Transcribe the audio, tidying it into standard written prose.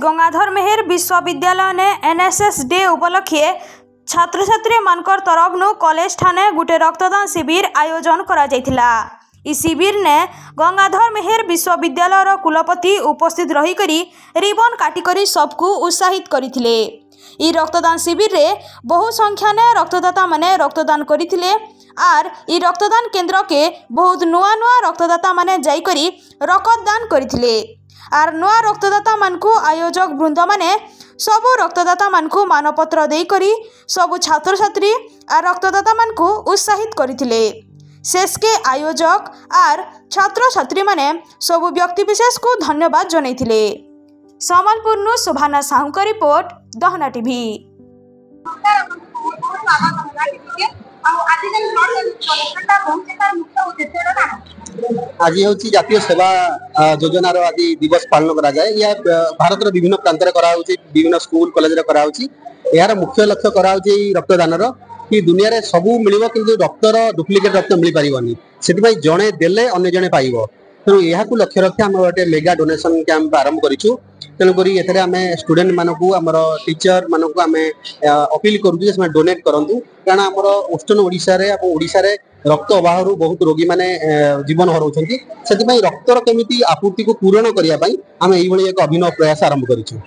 गंगाधर मेहर विश्वविद्यालय ने NSS day उपलक्षे छात्र छात्री मानकर तरफ कॉलेज ठाने गुटे रक्तदान शिविर आयोजन करा जायथिला। इस शिविर ने गंगाधर मेहर विश्वविद्यालय कुलपति उपस्थित रही करी रिबन काटिकरी सबको उत्साहित करथिले। ई रक्तदान शिविर रे बहु संख्या ने रक्तदाता माने रक्तदान करथिले आर ई रक्तदान केंद्र के बहुत नुआ नुआ रक्तदाता माने जाई करी रक्तदान करथिले। आर नुआ रक्तदाता मानकु आयोजक वृंद माने सबु रक्तदाता मानकु मानपत्र देई करी सबु छात्र छात्री आर रक्तदाता मानकु उत्साहित करथिले। शेष के आयोजक आर छात्र छात्री माने सबु व्यक्ति विशेष को धन्यवाद जनाइथिले। सम्बलपुर नु शोभाना साहू का रिपोर्ट दहना टीवी। आज हूँ जातीय सेवा योजनार आज दिवस पालन करा जाए। यह भारत विभिन्न प्रांत विभिन्न स्कूल कॉलेज यार मुख्य लक्ष्य करा रक्तदान कि दुनिया रे सबू मिल कि रक्तर डुप्लिकेट रक्त मिल पारनी से जड़े देले अन्य जड़े पाइब। तेणु यह लक्ष्य रखी आम गोटे मेगा डोनेशन कैंप आरंभ करूँ। तेणुक स्टूडेंट मानक आमर टीचर मानक आम अपील करूँ डोनेट करूँ कारण आमर ईस्टर्न ओडिशा रे रक्त अभाव बहुत रोगी माने जीवन हराउछन्ति। से रक्तर केमिति आपूर्ति को पूरण करने आम एक अभिनव प्रयास आरंभ करूँ।